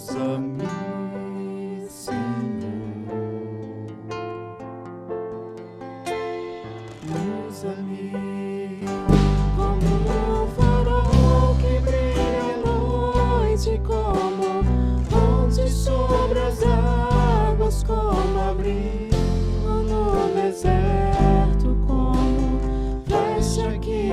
usa-me, Senhor, usa-me como um farol que brilha à noite, como ponte sobre as águas, como abrigo no deserto, como flecha que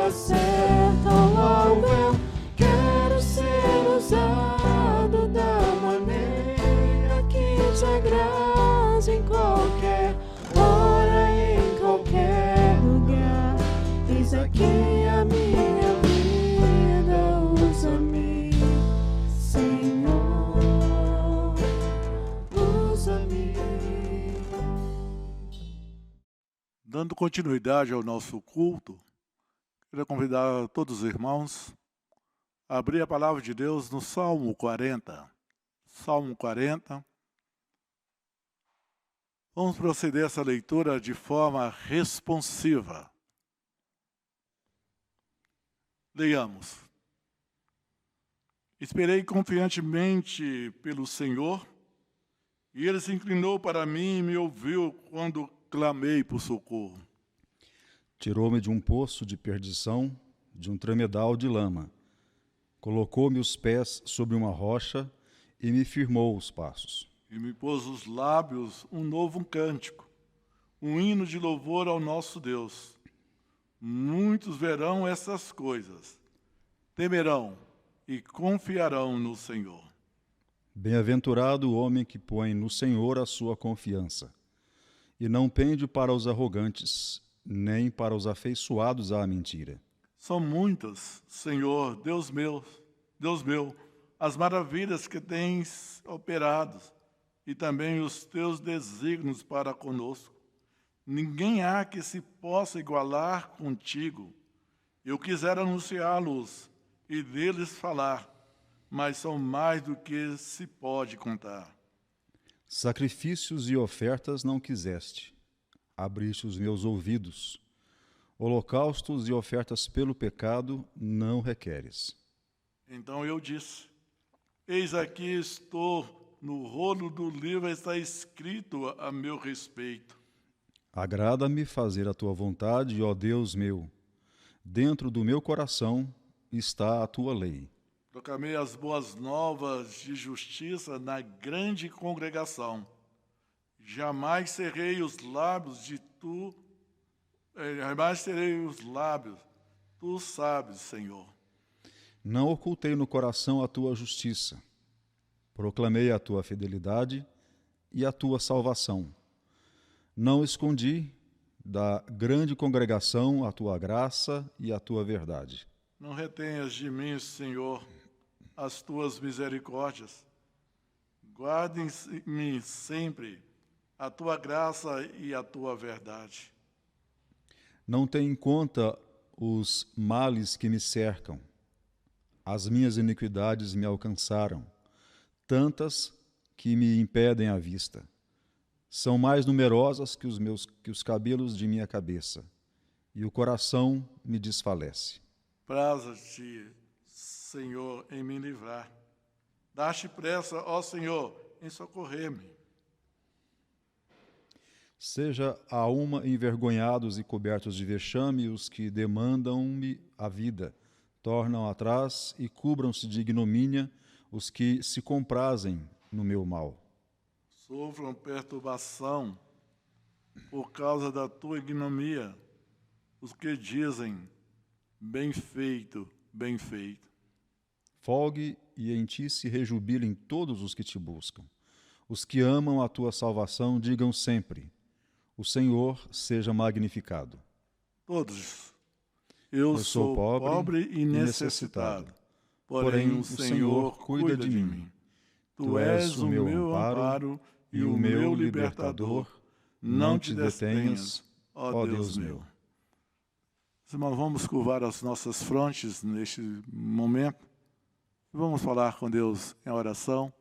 acerta o alvo. Eu quero ser usado da maneira que te agrada, em qualquer hora, em qualquer lugar. Eis aqui a minha vida, usa-me, Senhor, usa-me. Dando continuidade ao nosso culto, quero convidar todos os irmãos a abrir a palavra de Deus no Salmo 40. Salmo 40. Vamos proceder a essa leitura de forma responsiva. Leiamos. Esperei confiantemente pelo Senhor, e Ele se inclinou para mim e me ouviu quando clamei por socorro. Tirou-me de um poço de perdição, de um tremedal de lama. Colocou-me os pés sobre uma rocha e me firmou os passos. E me pôs os lábios um novo cântico, um hino de louvor ao nosso Deus. Muitos verão essas coisas, temerão e confiarão no Senhor. Bem-aventurado o homem que põe no Senhor a sua confiança, e não pende para os arrogantes, nem para os afeiçoados à mentira. São muitas, Senhor, Deus meu, as maravilhas que tens operado, e também os teus desígnios para conosco. Ninguém há que se possa igualar contigo. Eu quisera anunciá-los e deles falar, mas são mais do que se pode contar. Sacrifícios e ofertas não quiseste, abriste os meus ouvidos. Holocaustos e ofertas pelo pecado não requeres. Então eu disse, eis aqui estou, no rolo do livro está escrito a meu respeito. Agrada-me fazer a tua vontade, ó Deus meu. Dentro do meu coração está a tua lei. Proclamei as boas novas de justiça na grande congregação. Jamais cerrei os lábios tu sabes, Senhor. Não ocultei no coração a tua justiça. Proclamei a tua fidelidade e a tua salvação. Não escondi da grande congregação a tua graça e a tua verdade. Não retenhas de mim, Senhor, as tuas misericórdias. Guarde-me sempre a tua graça e a tua verdade. Não tenha em conta os males que me cercam. As minhas iniquidades me alcançaram, tantas que me impedem a vista. São mais numerosas que os cabelos de minha cabeça, e o coração me desfalece. Praza-te, Senhor, em me livrar. Dá-te pressa, ó Senhor, em socorrer-me. Seja a alma envergonhados e cobertos de vexame os que demandam-me a vida, tornam atrás e cubram-se de ignomínia os que se comprazem no meu mal. Sofram perturbação por causa da tua ignomia, os que dizem, bem feito, bem feito. Folgue e em ti se rejubilem todos os que te buscam. Os que amam a tua salvação digam sempre, o Senhor seja magnificado. Todos. Eu sou pobre e necessitado, porém o Senhor cuida de mim. Tu és o meu amparo e o meu libertador. Não te detenhas, ó Deus meu. Irmãos, vamos curvar as nossas frontes neste momento. Vamos falar com Deus em oração.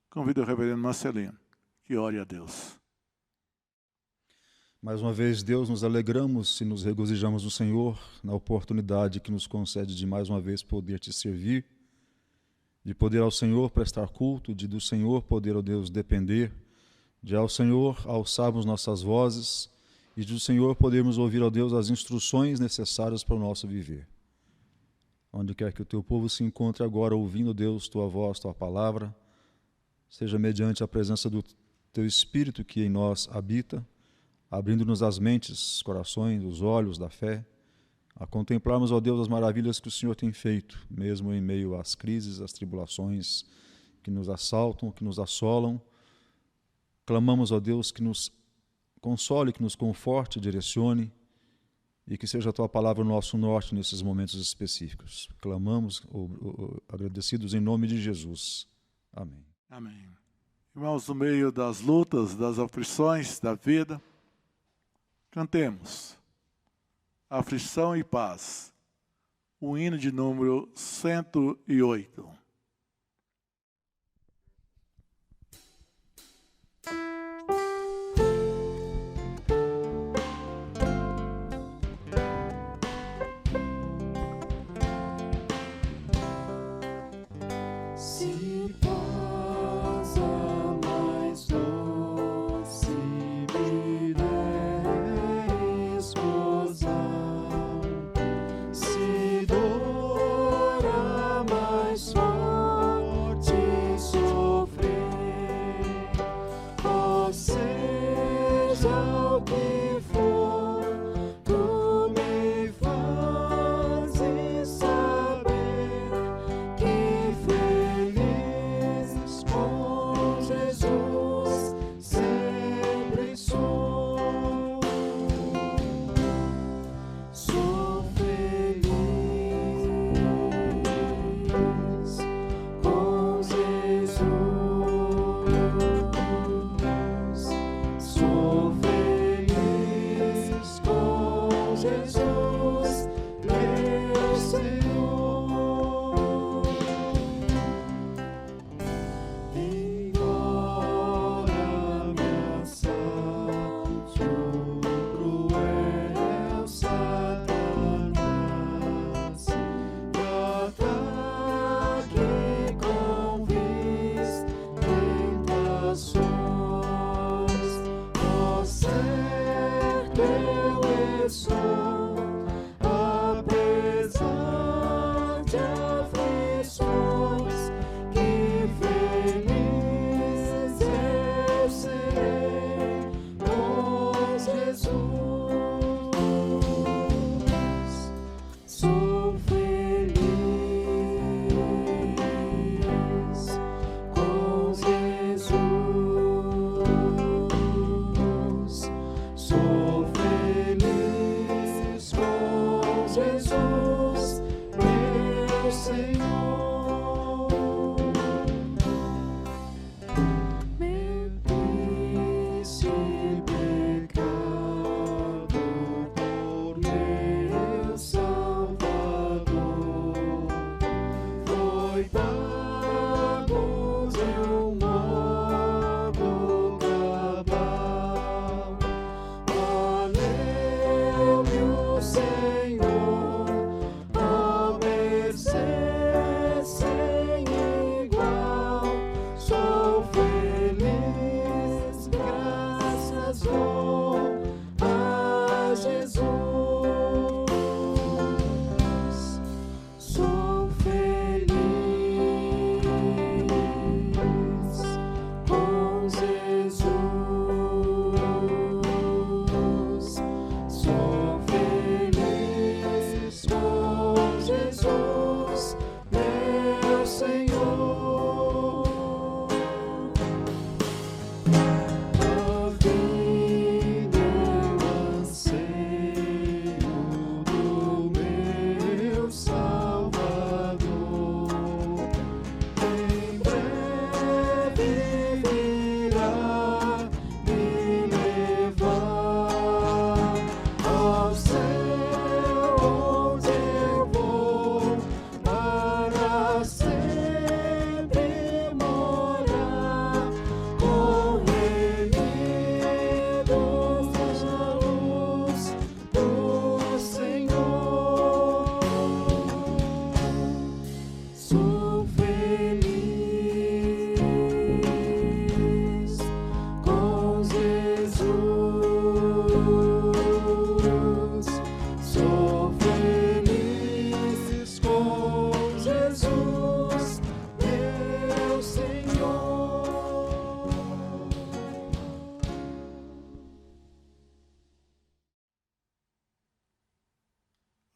Convido o reverendo Marcelino que ore a Deus. Mais uma vez, Deus, nos alegramos e nos regozijamos no Senhor, na oportunidade que nos concede de mais uma vez poder te servir de poder ao Senhor prestar culto, de do Senhor poder, ó Deus, depender, de ao Senhor alçarmos nossas vozes e do Senhor podermos ouvir, ó Deus, as instruções necessárias para o nosso viver. Onde quer que o teu povo se encontre agora ouvindo, Deus, tua voz, tua palavra, seja mediante a presença do teu Espírito que em nós habita, abrindo-nos as mentes, os corações, os olhos da fé, a contemplarmos, ó Deus, as maravilhas que o Senhor tem feito, mesmo em meio às crises, às tribulações que nos assaltam, que nos assolam. Clamamos, ó Deus, que nos console, que nos conforte, direcione, e que seja a tua palavra o nosso norte nesses momentos específicos. Clamamos, agradecidos em nome de Jesus. Amém. Amém. Irmãos, no meio das lutas, das aflições da vida, cantemos Aflição e Paz, o hino de número 108. Se paz a mais doce me deres gozar, se dor a mais suave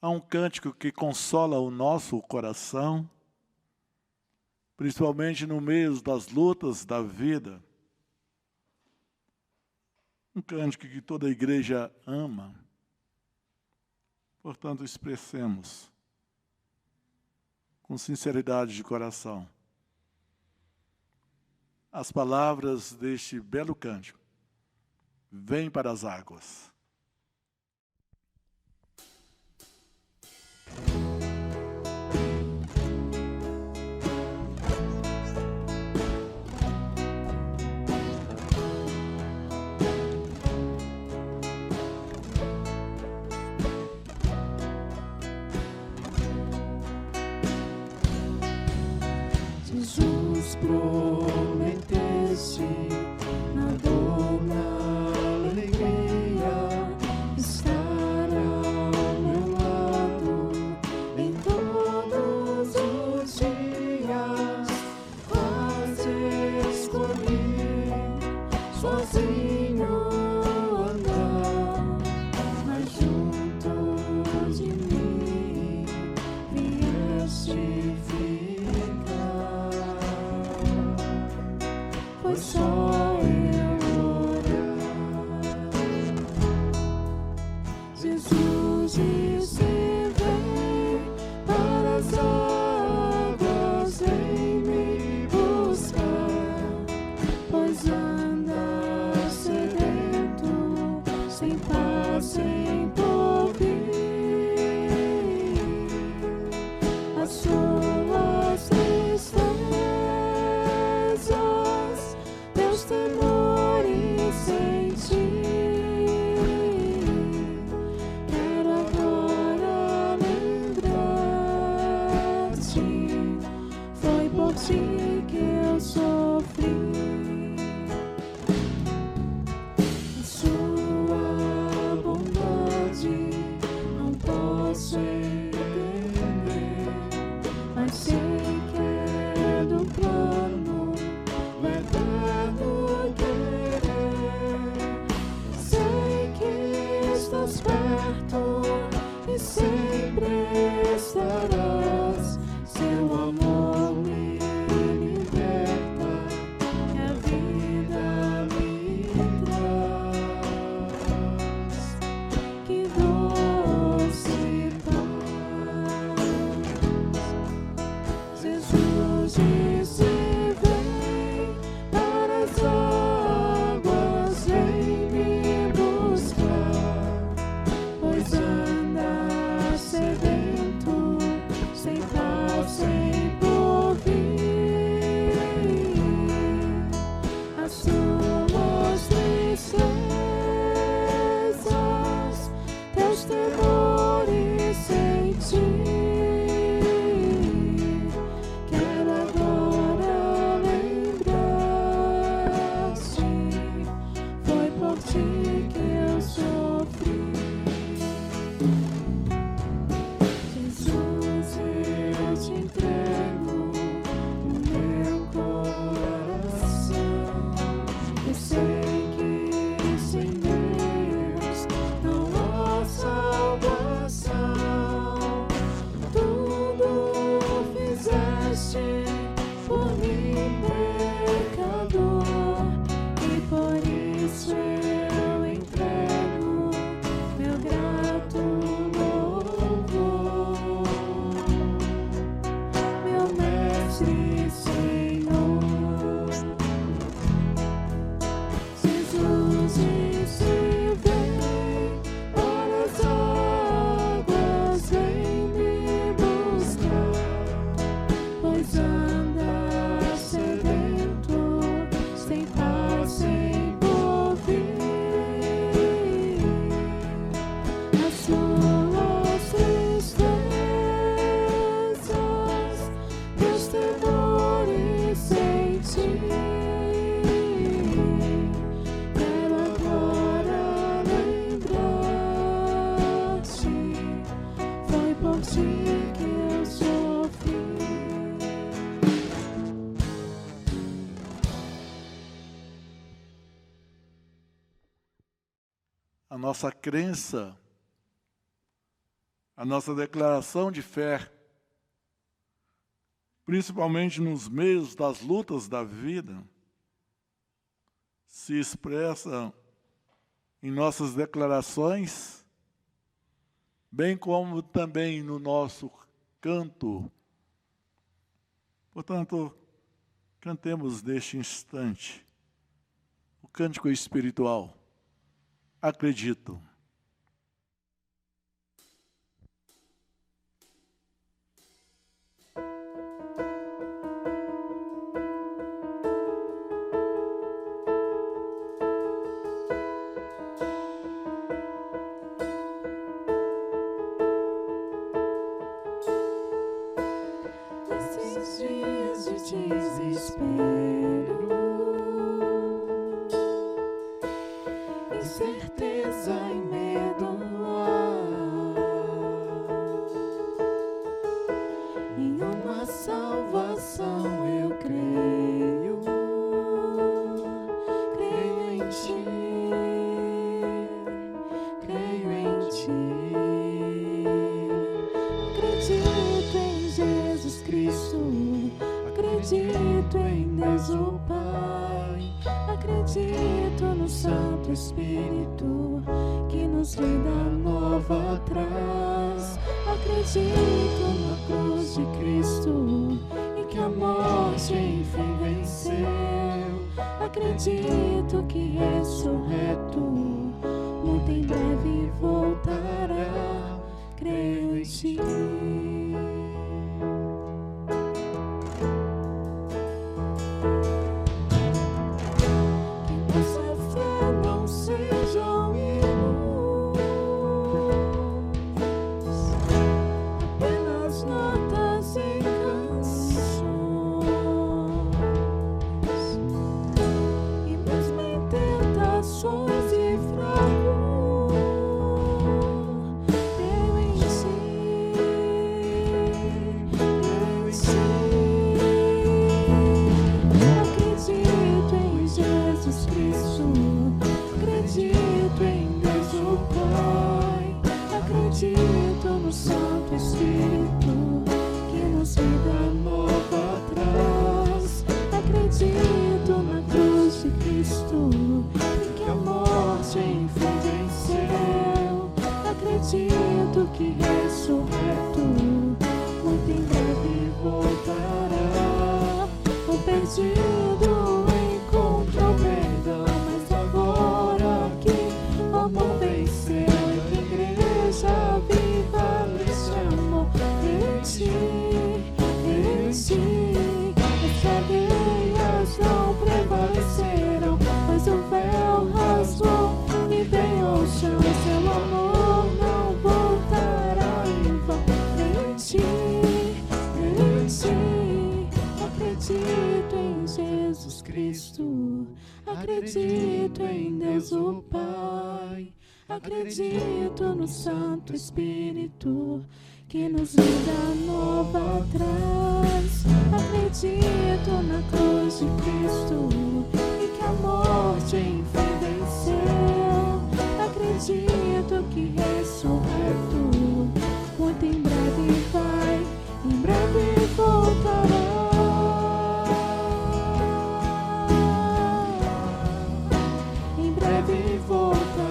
Há um cântico que consola o nosso coração, principalmente no meio das lutas da vida. Um cântico que toda a igreja ama. Portanto, expressemos com sinceridade de coração as palavras deste belo cântico. Vem para as águas. Jesus prometeste na dor, na alegria, estar ao meu lado em todos os dias. Quase escolhi sozinho andar, mas junto de mim vieste ficar. Foi só eu orar. Jesus disse: vem para as águas, vem me buscar, pois anda sedento, sem paz, sem porvir. As suas tristezas, teus temores sentir. Quero agora lembrar-te, foi por ti que eu sofri. A sua bondade não posso entender, mas sei que é do plano do eterno querer. Sei que estás perto e sempre estarás. Seu amor me liberta e a vida me traz. Que doce paz. Jesus disse: vem para as águas, vem me buscar, pois anda sedento, sem paz, sem porvir. As suas tristezas, teus temores sentir. Quero agora lembrar-te, foi por ti que eu sofri. Jesus, eu te entrego o meu coração. Eu sei que sem Deus não há salvação. Tudo fizeste por mim, pecador, e por isso eu entrego meu grato louvor. Meu mestre e Senhor, Jesus disse: vem para as águas, vem me buscar, pois anda sedento, sem paz, sem porvir. As suas tristezas, teus temores sentir. Quero agora lembrar-te, foi por ti que eu sofri. A nossa crença, a nossa declaração de fé, principalmente nos meios das lutas da vida, se expressa em nossas declarações, bem como também no nosso canto. Portanto, cantemos neste instante o cântico espiritual. Acredito. Desespero, incerteza e medo, em uma salvação eu creio, creio em ti, creio em ti, acredito em Jesus Cristo. Acredito em Deus o Pai, acredito no Santo Espírito, que nos vida nova traz. Acredito na cruz de Cristo, e que a morte enfim venceu. Acredito que ressurreto, muito em breve voltará. Creio em ti. Acredito no Santo Espírito, que nos vida nova traz. Acredito na cruz de Cristo, e que a morte enfim venceu. Acredito que ressurreto, muito em breve voltará. O perdido encontrou perdão, mas agora que o amor venceu. Igreja viva neste amor, em ti, as cadeias não prevalecerão, pois o véu rasgou e veio ao chão. Seu amor não voltará em vão. Em ti, acredito em Jesus Cristo, acredito em Deus o Pai. Acredito no Santo Espírito, que nos vida nova traz. Acredito na cruz de Cristo, e que a morte enfim venceu. Acredito que ressurreto, muito em breve vai, em breve voltará. Em breve voltará.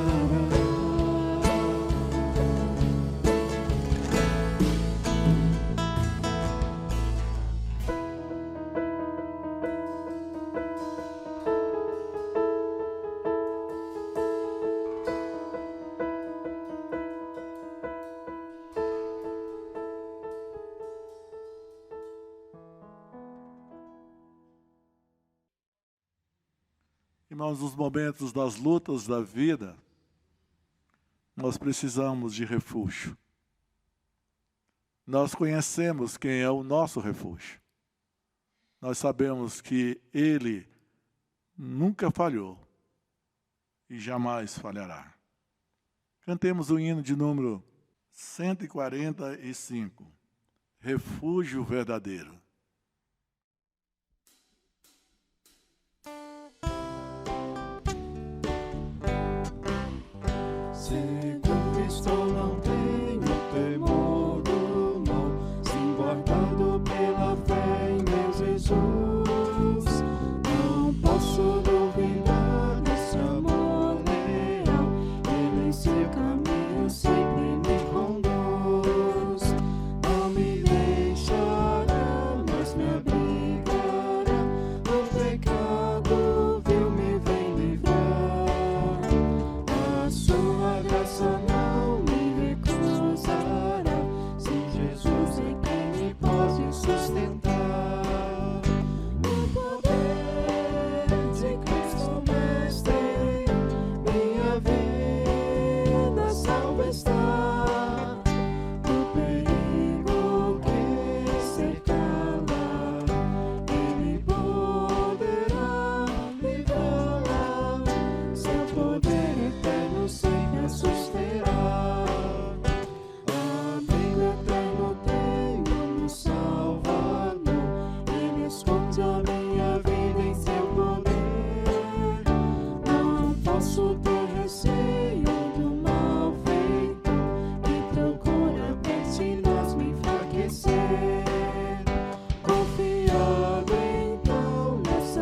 Irmãos, nos momentos das lutas da vida, nós precisamos de refúgio. Nós conhecemos quem é o nosso refúgio. Nós sabemos que Ele nunca falhou e jamais falhará. Cantemos o hino de número 145, Refúgio Verdadeiro. Seguro estou, não tenho temor.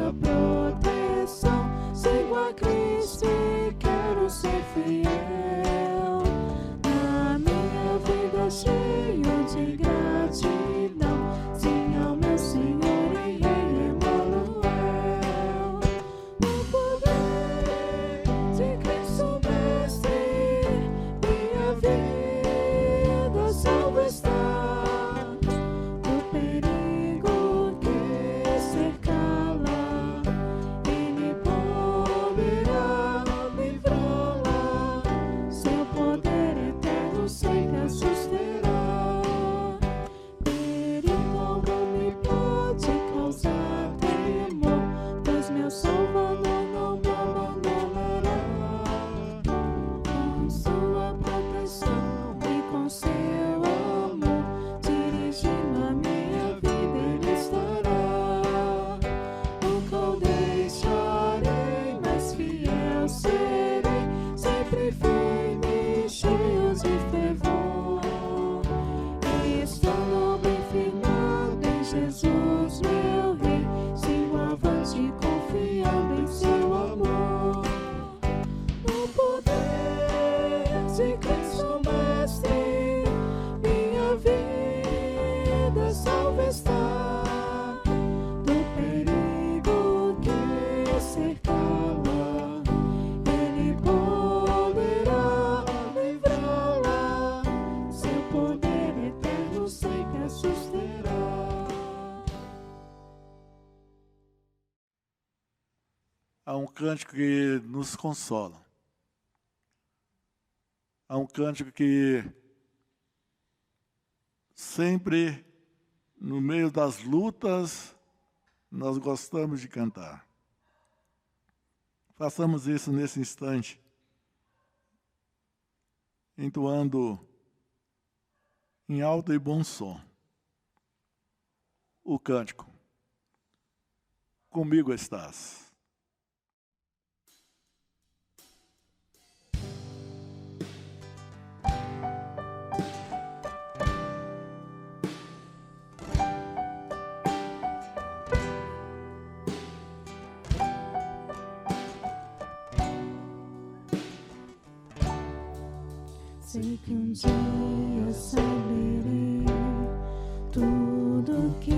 tua proteção. Sigo a Cristo e quero ser fiel. Na minha vida cheio de gratidão, sim ao meu Senhor e Rei Emanuel. No poder de Cristo Mestre, minha vida salva está. O perigo que cercá-la, Ele poderá livrá-la. Seu poder eterno sempre a susterá. Perigo algum me pode causar temor, pois meu Salvador não me abandonará. Com sua proteção e com seu amor, dirigindo a minha vida Ele estará. Nunca o deixarei, mas fiel serei, sempre firme, cheios de fervor. E estando bem firmado em Jesus, meu Rei, sigo avante confiando em seu amor. No poder de Cristo Mestre, minha vida salva está. Do perigo que cercá-la, Ele poderá livrá-la. Seu poder eterno sempre a susterá. Há um cântico que nos consola. Há um cântico que sempre, no meio das lutas, nós gostamos de cantar. Façamos isso nesse instante, entoando em alto e bom som o cântico. Comigo estás. Sei que um dia saberei tudo que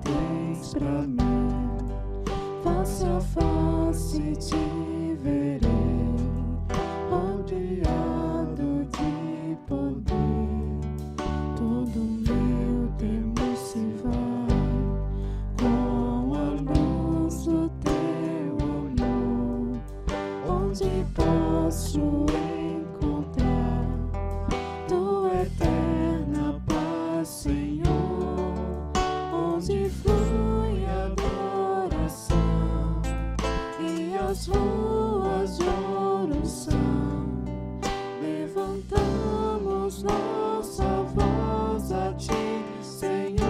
tens pra mim. Face a face te verei, rodeado de poder. Todo meu temor se vai com a luz do teu amor. Onde posso encontrar tua eterna paz, Senhor? Onde flui adoração e as ruas de ouro são. Levantamos nossa voz a ti, Senhor.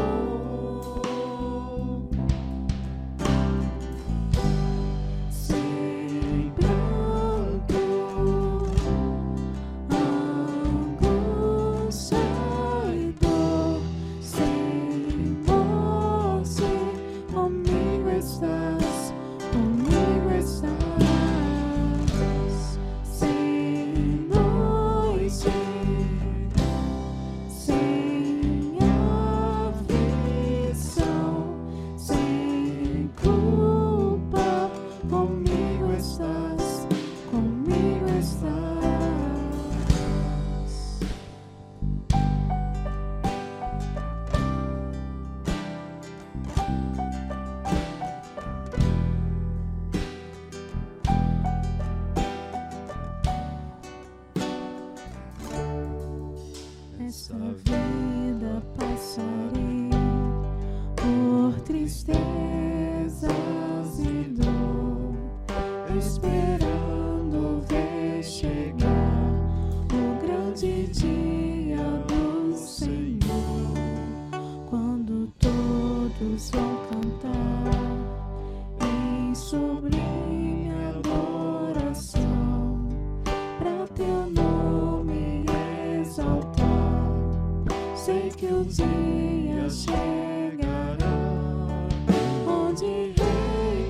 Sem pranto, angústia e dor, sem morte, comigo estás, comigo estás. Sem noite, sem aflição, sem culpa, comigo estás, comigo estás. Esta vida passarei por tristezas e dor, esperando ver chegar o grande dia do Senhor, quando todos vão cantar em sublime adoração, pra teu nome exaltar. Sei que o dia chegará, onde Rei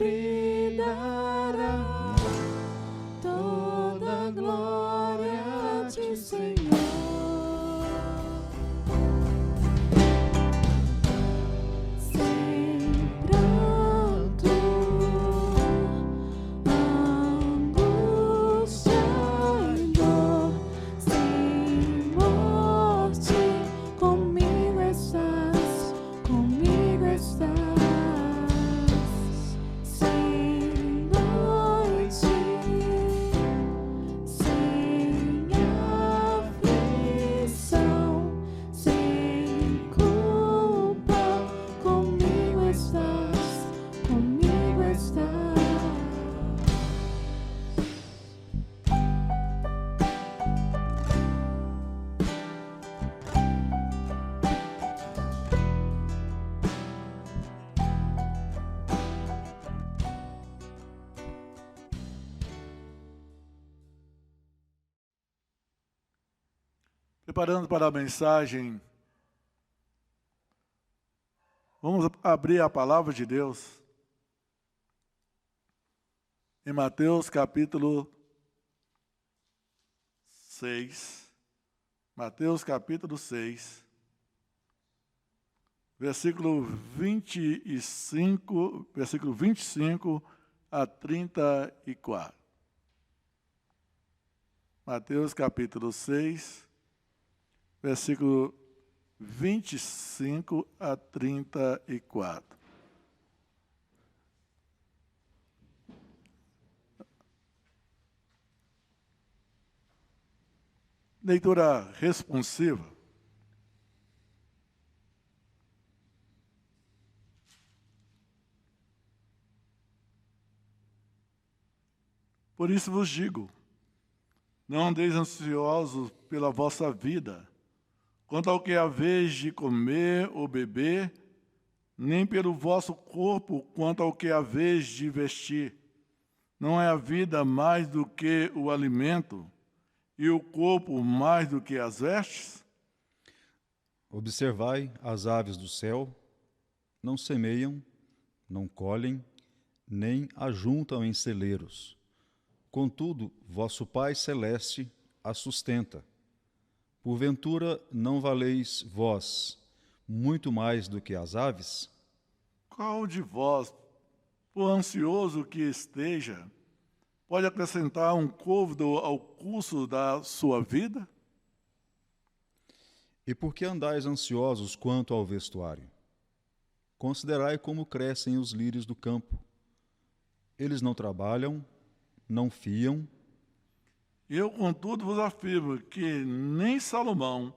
sempre dará toda a glória a ti, Senhor. Preparando para a mensagem, vamos abrir a palavra de Deus em Mateus capítulo 6. Mateus capítulo 6, versículo 25 a 34. Mateus capítulo 6, versículo 25 a 34. Leitura responsiva. Por isso vos digo, não andeis ansiosos pela vossa vida, quanto ao que haveis de comer ou beber, nem pelo vosso corpo, quanto ao que haveis de vestir. Não é a vida mais do que o alimento, e o corpo mais do que as vestes? Observai as aves do céu, não semeiam, não colhem, nem ajuntam em celeiros. Contudo, vosso Pai Celeste as sustenta. Porventura, não valeis vós muito mais do que as aves? Qual de vós, por ansioso que esteja, pode acrescentar um côvado ao curso da sua vida? E por que andais ansiosos quanto ao vestuário? Considerai como crescem os lírios do campo. Eles não trabalham, não fiam. Eu, contudo, vos afirmo que nem Salomão,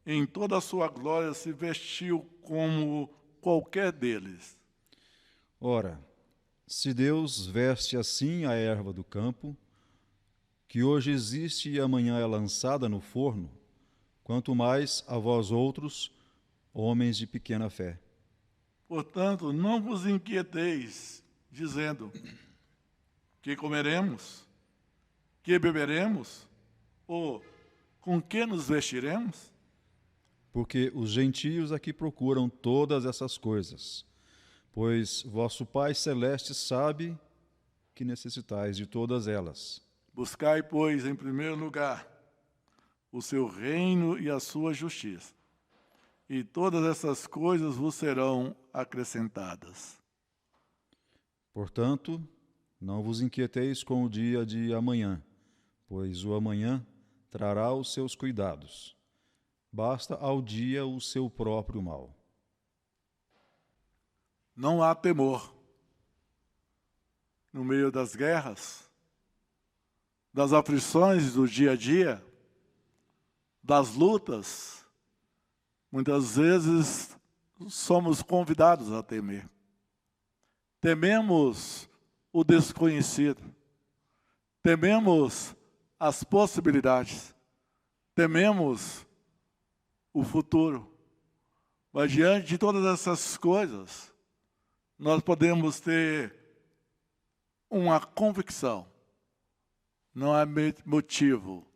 em toda a sua glória, se vestiu como qualquer deles. Ora, se Deus veste assim a erva do campo, que hoje existe e amanhã é lançada no forno, quanto mais a vós outros, homens de pequena fé. Portanto, não vos inquieteis, dizendo, que comeremos, que beberemos, ou com que nos vestiremos? Porque os gentios aqui procuram todas essas coisas, pois vosso Pai Celeste sabe que necessitais de todas elas. Buscai, pois, em primeiro lugar, o seu reino e a sua justiça, e todas essas coisas vos serão acrescentadas. Portanto, não vos inquieteis com o dia de amanhã, pois o amanhã trará os seus cuidados. Basta ao dia o seu próprio mal. Não há temor no meio das guerras, das aflições do dia a dia, das lutas. Muitas vezes somos convidados a temer. Tememos o desconhecido. Tememos as possibilidades. Tememos o futuro. Mas diante de todas essas coisas, nós podemos ter uma convicção. Não há motivo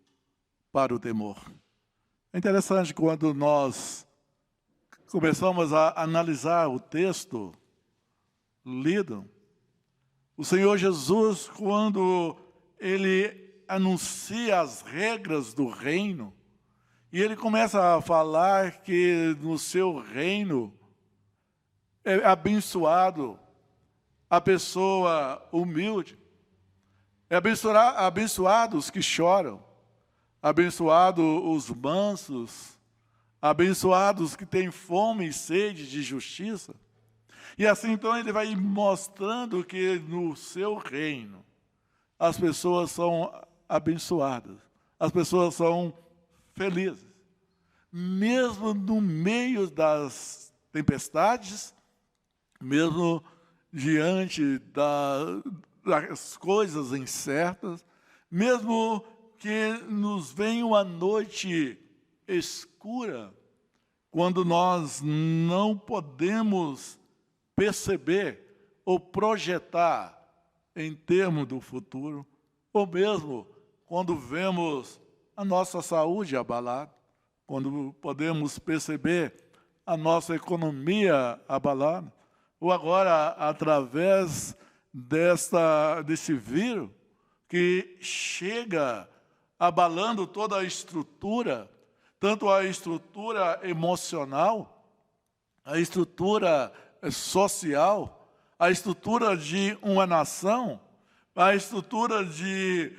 para o temor. É interessante quando nós começamos a analisar o texto lido, O Senhor Jesus, quando Ele anuncia as regras do reino, e Ele começa a falar que no seu reino é abençoado a pessoa humilde, é abençoado os que choram, abençoado os mansos, abençoados os que têm fome e sede de justiça. E assim, então, Ele vai mostrando que no seu reino as pessoas são abençoadas, as pessoas são felizes. Mesmo no meio das tempestades, mesmo diante das coisas incertas, mesmo que nos venha uma noite escura, quando nós não podemos perceber ou projetar em termos do futuro, ou mesmo quando vemos a nossa saúde abalada, quando podemos perceber a nossa economia abalada, ou agora através desse vírus que chega abalando toda a estrutura, tanto a estrutura emocional, a estrutura social, a estrutura de uma nação, a estrutura de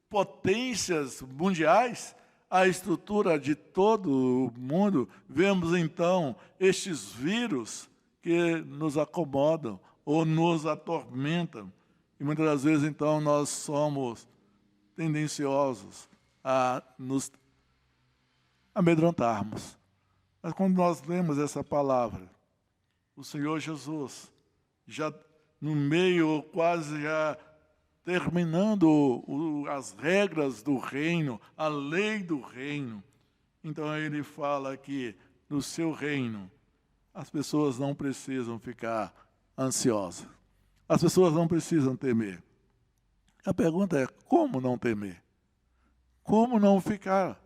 potências mundiais, a estrutura de todo o mundo. Vemos então estes vírus que nos acomodam ou nos atormentam. E muitas das vezes então nós somos tendenciosos a nos amedrontarmos. Mas quando nós lemos essa palavra, o Senhor Jesus, já no meio, quase já terminando as regras do reino, a lei do reino, então Ele fala que no seu reino as pessoas não precisam ficar ansiosas, as pessoas não precisam temer. A pergunta é, como não temer? Como não ficar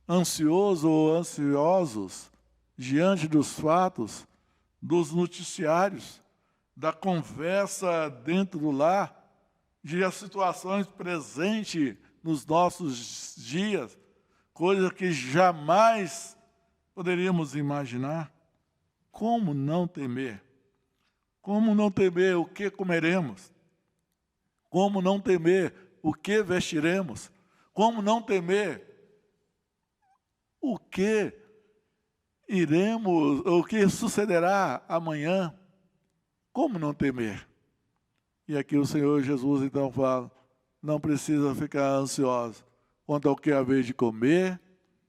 ansioso ou ansiosos diante dos fatos, dos noticiários, da conversa dentro do lar, de as situações presentes nos nossos dias, coisas que jamais poderíamos imaginar? Como não temer? Como não temer o que comeremos? Como não temer o que vestiremos? Como não temer o que iremos, o que sucederá amanhã? Como não temer? E aqui o Senhor Jesus então fala, não precisa ficar ansioso quanto ao que é a vez de comer,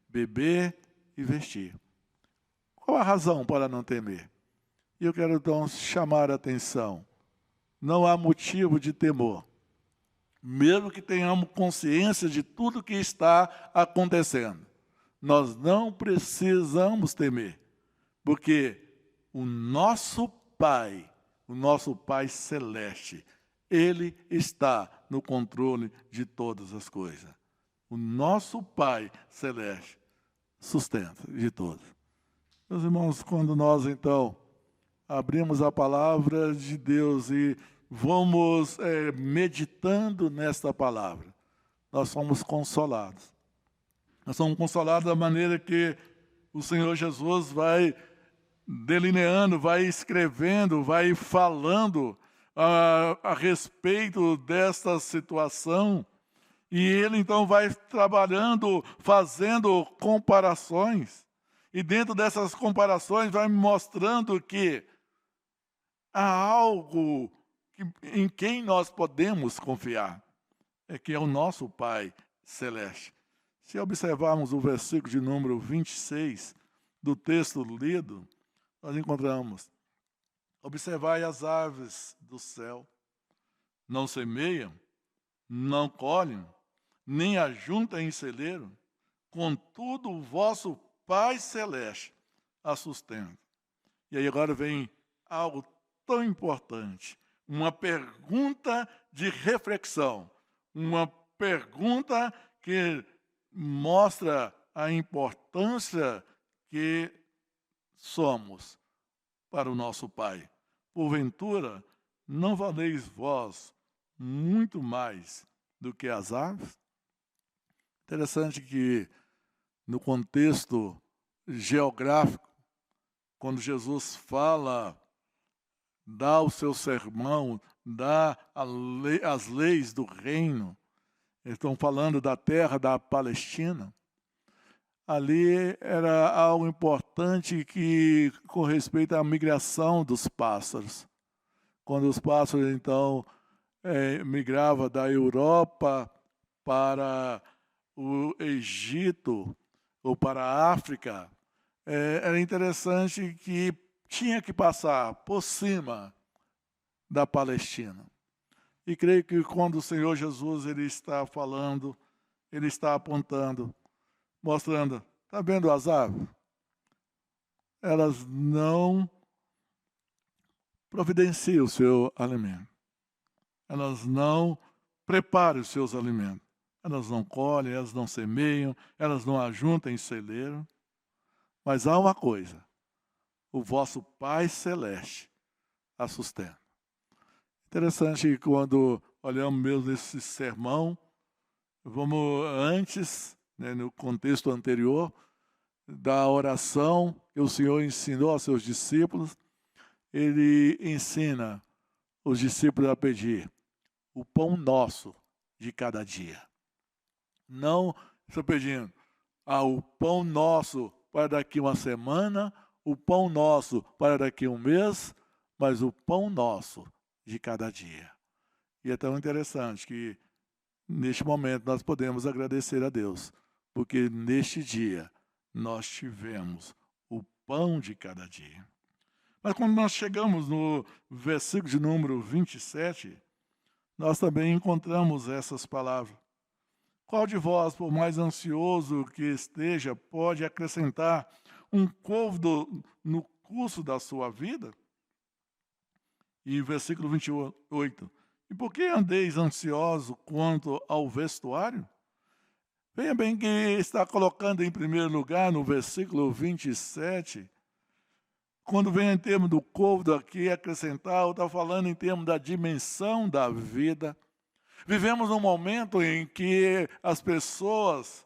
beber e vestir. Qual a razão para não temer? E eu quero então chamar a atenção. Não há motivo de temor, mesmo que tenhamos consciência de tudo que está acontecendo. Nós não precisamos temer, porque o nosso Pai Celeste, Ele está no controle de todas as coisas. O nosso Pai Celeste sustenta de todas. Meus irmãos, quando nós então abrimos a palavra de Deus e vamos meditando nesta palavra, nós somos consolados. Nós somos consolados da maneira que o Senhor Jesus vai delineando, vai escrevendo, vai falando a respeito desta situação. E Ele então vai trabalhando, fazendo comparações. E dentro dessas comparações vai me mostrando que há algo em quem nós podemos confiar. É que é o nosso Pai Celeste. Se observarmos o versículo de número 26 do texto lido, nós encontramos: observai as aves do céu, não semeiam, não colhem, nem ajuntam em celeiro, contudo o vosso Pai Celeste a sustenta. E aí agora vem algo tão importante, uma pergunta de reflexão, uma pergunta que mostra a importância que somos para o nosso Pai. Porventura, não valeis vós muito mais do que as aves? Interessante que, no contexto geográfico, quando Jesus fala, dá o seu sermão, dá as leis do reino, eles estão falando da terra da Palestina, ali era algo importante que com respeito à migração dos pássaros. Quando os pássaros, então, migravam da Europa para o Egito ou para a África, era interessante que tinha que passar por cima da Palestina. E creio que quando o Senhor Jesus ele está falando, ele está apontando, mostrando, está vendo as aves? Elas não providenciam o seu alimento. Elas não preparam os seus alimentos. Elas não colhem, elas não semeiam, elas não ajuntam em celeiro. Mas há uma coisa, o vosso Pai Celeste a sustenta. Interessante que quando olhamos mesmo esse sermão, vamos antes, no contexto anterior, da oração que o Senhor ensinou aos seus discípulos, ele ensina os discípulos a pedir o pão nosso de cada dia. Não estou pedindo o pão nosso para daqui uma semana, o pão nosso para daqui um mês, mas o pão nosso de cada dia. E é tão interessante que, neste momento, nós podemos agradecer a Deus, porque neste dia nós tivemos o pão de cada dia. Mas quando nós chegamos no versículo de número 27, nós também encontramos essas palavras. Qual de vós, por mais ansioso que esteja, pode acrescentar um côvado no curso da sua vida? E versículo 28. E por que andeis ansioso quanto ao vestuário? Veja bem que está colocando em primeiro lugar no versículo 27, quando vem em termos do côvado aqui acrescentar, está falando em termos da dimensão da vida. Vivemos num momento em que as pessoas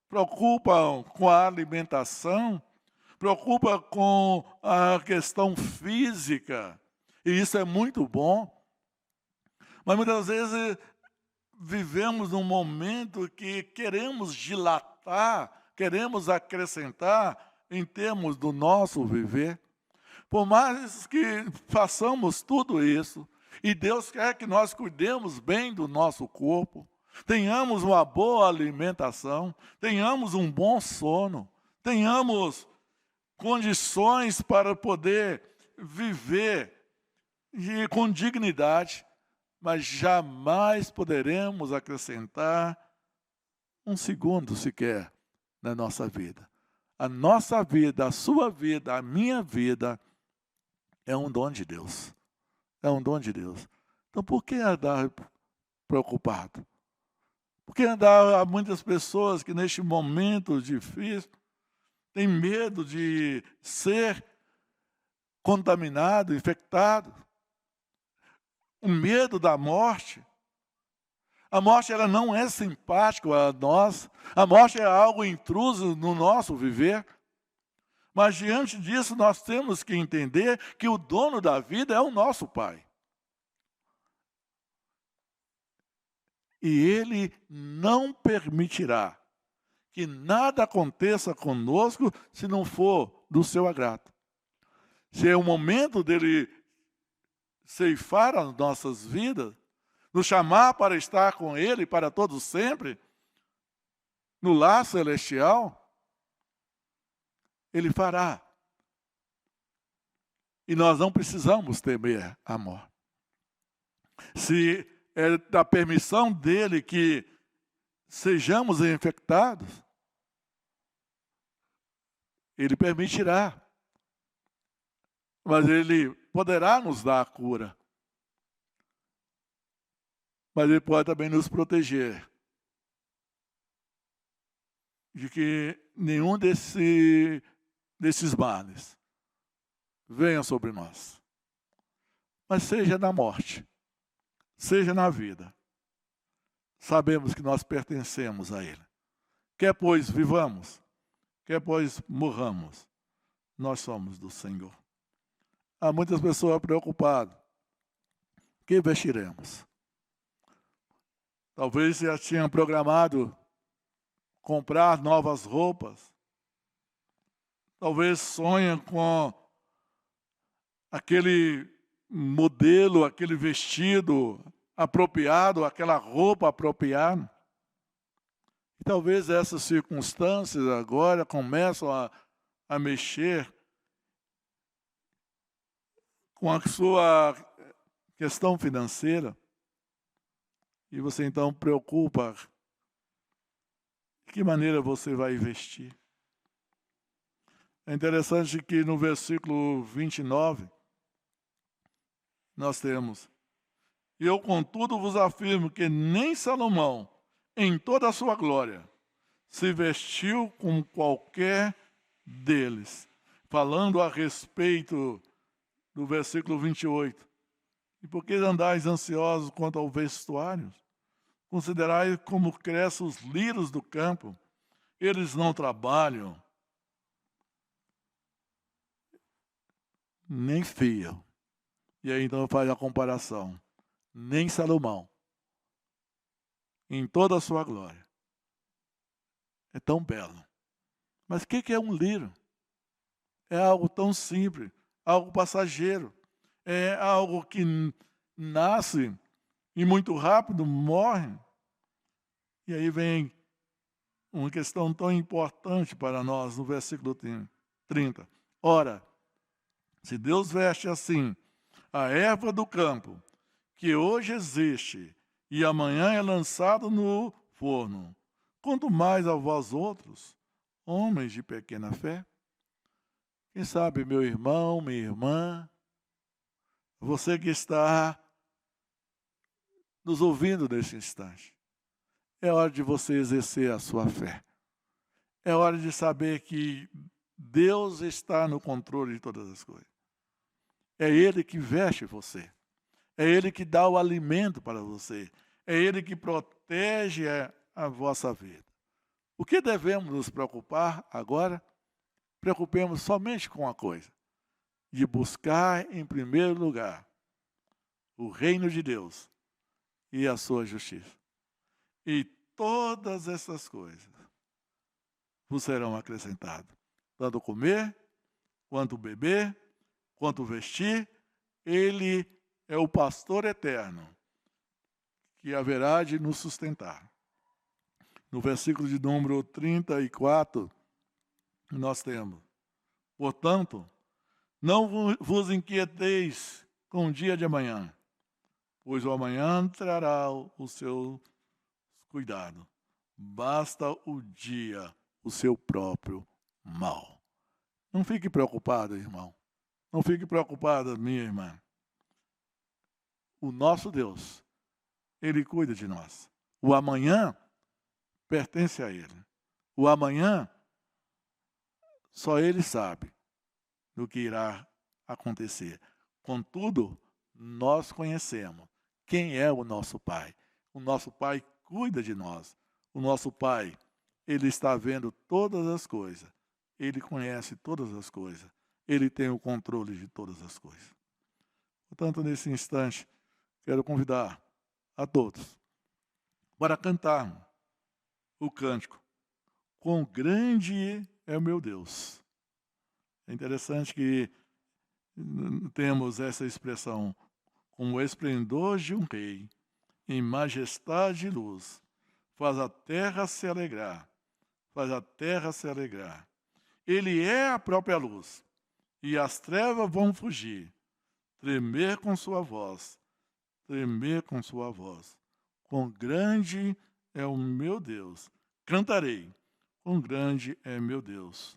preocupam com a alimentação, preocupam com a questão física, e isso é muito bom. Mas muitas vezes vivemos num momento que queremos dilatar, queremos acrescentar em termos do nosso viver. Por mais que façamos tudo isso, e Deus quer que nós cuidemos bem do nosso corpo, tenhamos uma boa alimentação, tenhamos um bom sono, tenhamos condições para poder viver com dignidade, mas jamais poderemos acrescentar um segundo sequer na nossa vida. A nossa vida, a sua vida, a minha vida é um dom de Deus. É um dom de Deus. Então, por que andar preocupado? Por que há muitas pessoas que neste momento difícil têm medo de ser contaminado, infectado? O medo da morte. A morte ela não é simpática a nós. A morte é algo intruso no nosso viver. Mas diante disso nós temos que entender que o dono da vida é o nosso Pai. E Ele não permitirá que nada aconteça conosco se não for do seu agrado. Se é o momento dele ceifar as nossas vidas, nos chamar para estar com Ele para todos sempre, no lar celestial, Ele fará. E nós não precisamos temer a morte. Se é da permissão dele que sejamos infectados, Ele permitirá. Mas Ele poderá nos dar a cura. Mas Ele pode também nos proteger de que nenhum desses males venha sobre nós. Mas seja na morte, seja na vida, sabemos que nós pertencemos a Ele. Quer pois vivamos, quer pois morramos, nós somos do Senhor. Há muitas pessoas preocupadas. O que vestiremos? Talvez já tinham programado comprar novas roupas. Talvez sonhem com aquele modelo, aquele vestido apropriado, aquela roupa apropriada. E talvez essas circunstâncias agora começam a mexer com a sua questão financeira. E você então preocupa de que maneira você vai investir. É interessante que no versículo 29, nós temos: eu, contudo, vos afirmo que nem Salomão, em toda a sua glória, se vestiu como qualquer deles. Falando a respeito do versículo 28. E por que andais ansiosos quanto ao vestuário? Considerai como crescem os lírios do campo. Eles não trabalham, nem fiam. E aí então faz a comparação. Nem Salomão, em toda a sua glória, é tão belo. Mas o que é um lírio? É algo tão simples, algo passageiro. É algo que nasce e muito rápido morre. E aí vem uma questão tão importante para nós no versículo 30. Ora, se Deus veste assim a erva do campo, que hoje existe e amanhã é lançado no forno, quanto mais a vós outros, homens de pequena fé. Quem sabe, meu irmão, minha irmã, você que está nos ouvindo nesse instante, é hora de você exercer a sua fé. É hora de saber que Deus está no controle de todas as coisas. É Ele que veste você. É Ele que dá o alimento para você. É Ele que protege a vossa vida. O que devemos nos preocupar agora? Preocupemos somente com uma coisa: de buscar em primeiro lugar o reino de Deus e a sua justiça. E todas essas coisas vos serão acrescentadas. Tanto comer, quanto beber, quanto vestir. Ele é o pastor eterno que haverá de nos sustentar. No versículo de número 34, nós temos: portanto, não vos inquieteis com o dia de amanhã, pois o amanhã trará o seu cuidado. Basta o dia o seu próprio mal. Não fique preocupado, irmão. Não fique preocupada, minha irmã. O nosso Deus, Ele cuida de nós. O amanhã pertence a Ele. O amanhã, só Ele sabe do que irá acontecer. Contudo, nós conhecemos quem é o nosso Pai. O nosso Pai cuida de nós. O nosso Pai, Ele está vendo todas as coisas. Ele conhece todas as coisas. Ele tem o controle de todas as coisas. Portanto, nesse instante, quero convidar a todos para cantarmos o cântico: quão grande é o meu Deus. É interessante que temos essa expressão: com o esplendor de um rei, em majestade e luz, faz a terra se alegrar, faz a terra se alegrar. Ele é a própria luz, e as trevas vão fugir, tremer com sua voz, tremer com sua voz. Quão grande é o meu Deus, cantarei, quão grande é meu Deus.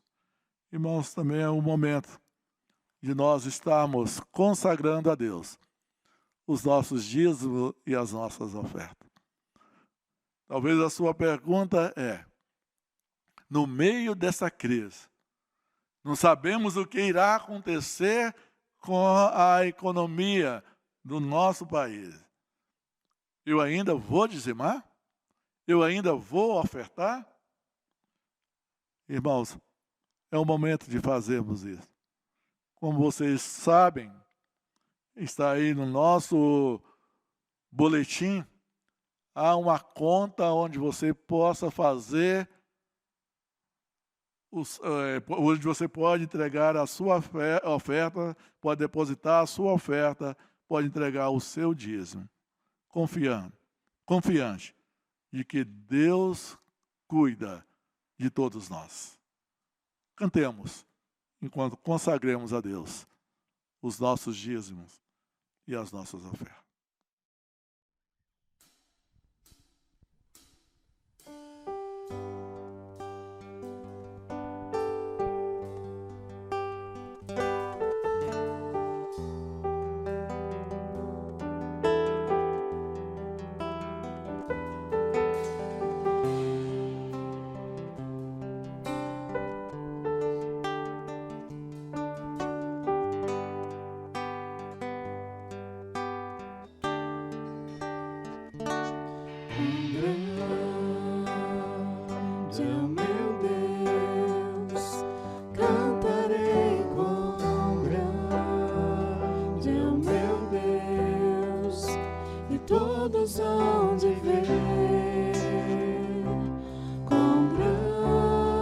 Irmãos, também é o momento de nós estarmos consagrando a Deus os nossos dízimos e as nossas ofertas. Talvez a sua pergunta é: no meio dessa crise, não sabemos o que irá acontecer com a economia, do nosso país, eu ainda vou dizimar? Eu ainda vou ofertar? Irmãos, é o momento de fazermos isso. Como vocês sabem, está aí no nosso boletim, há uma conta onde você possa fazer, onde você pode entregar a sua oferta, pode depositar a sua oferta, pode entregar o seu dízimo, confiante de que Deus cuida de todos nós. Cantemos, enquanto consagremos a Deus os nossos dízimos e as nossas ofertas. Todos hão de ver quão grande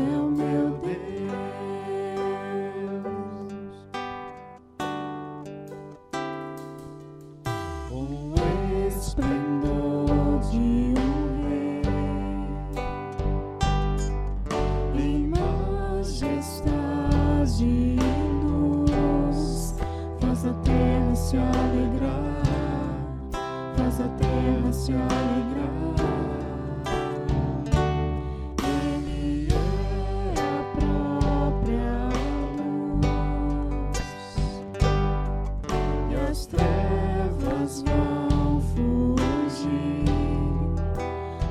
é o meu Deus. O esplendor de rei em majestade e luz faz a terra se alegrar. Faz a terra se alegrar. Ele é a própria luz e as trevas vão fugir,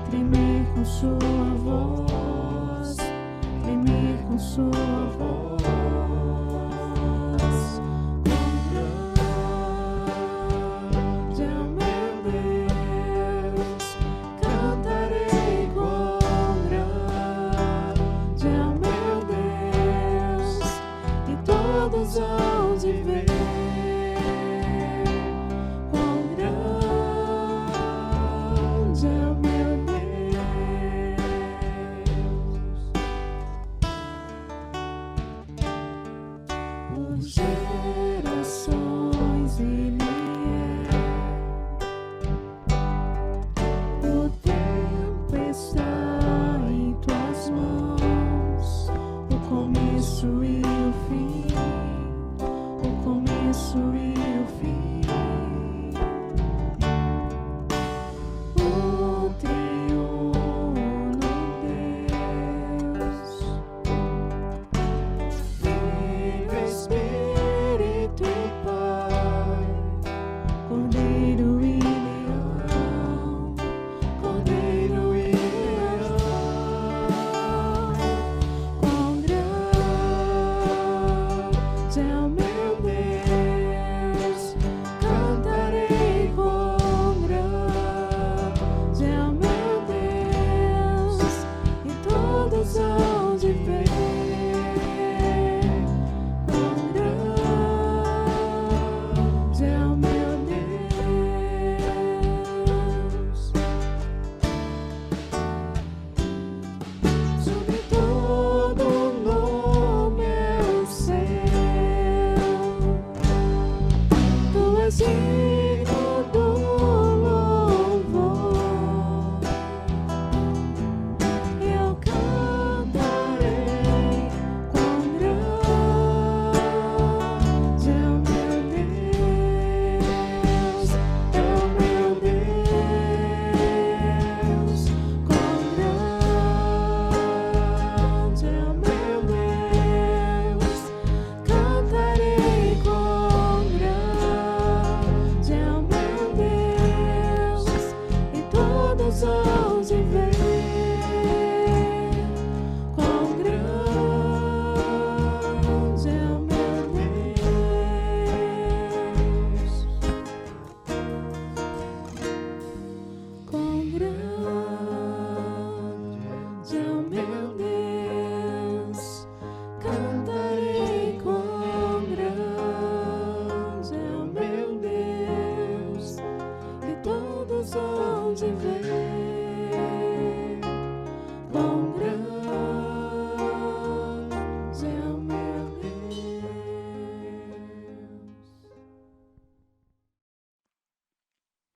tremer com sua voz, tremer com sua voz. Todos hão de ver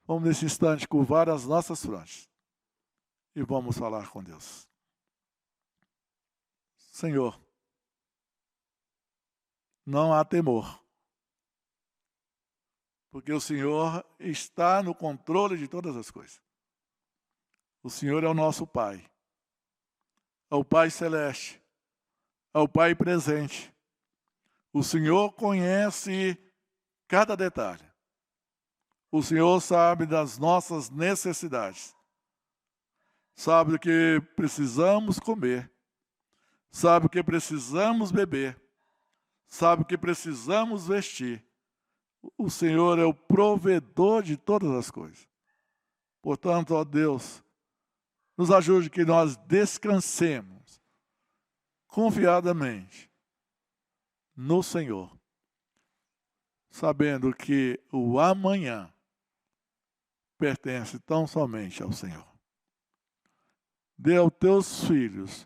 Vamos nesse instante curvar as nossas frontes e vamos falar com Deus. Senhor, não há temor, porque o Senhor está no controle de todas as coisas. O Senhor é o nosso Pai, é o Pai Celeste, é o Pai presente. O Senhor conhece cada detalhe. O Senhor sabe das nossas necessidades. Sabe o que precisamos comer. Sabe o que precisamos beber. Sabe o que precisamos vestir. O Senhor é o provedor de todas as coisas. Portanto, ó Deus, nos ajude que nós descansemos confiadamente no Senhor, sabendo que o amanhã pertence tão somente ao Senhor. Dê aos teus filhos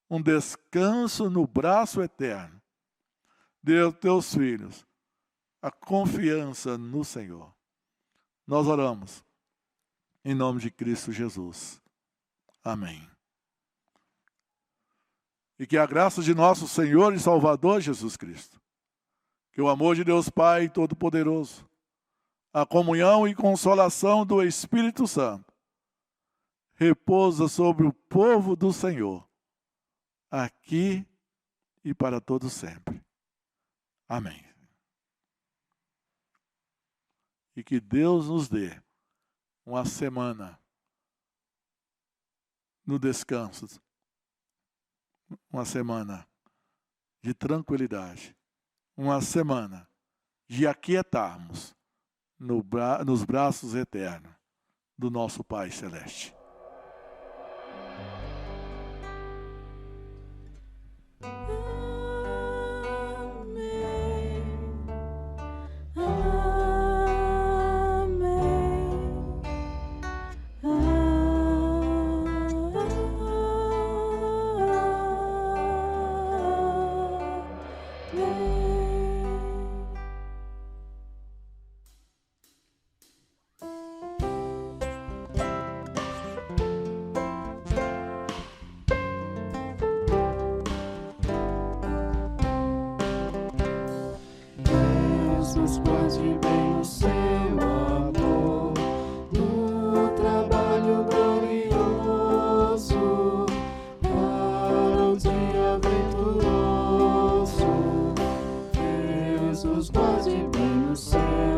um descanso no braço eterno. Dê aos teus filhos a confiança no Senhor. Nós oramos em nome de Cristo Jesus. Amém. E que a graça de nosso Senhor e Salvador Jesus Cristo, que o amor de Deus Pai Todo-Poderoso, a comunhão e consolação do Espírito Santo, repousa sobre o povo do Senhor, aqui e para todo sempre. Amém. E que Deus nos dê uma semana no descanso, uma semana de tranquilidade, uma semana de aquietarmos nos braços eternos do nosso Pai Celeste. Nos guarde bem o seu amor, no trabalho glorioso, para o dia venturoso. Deus nos guarde bem o seu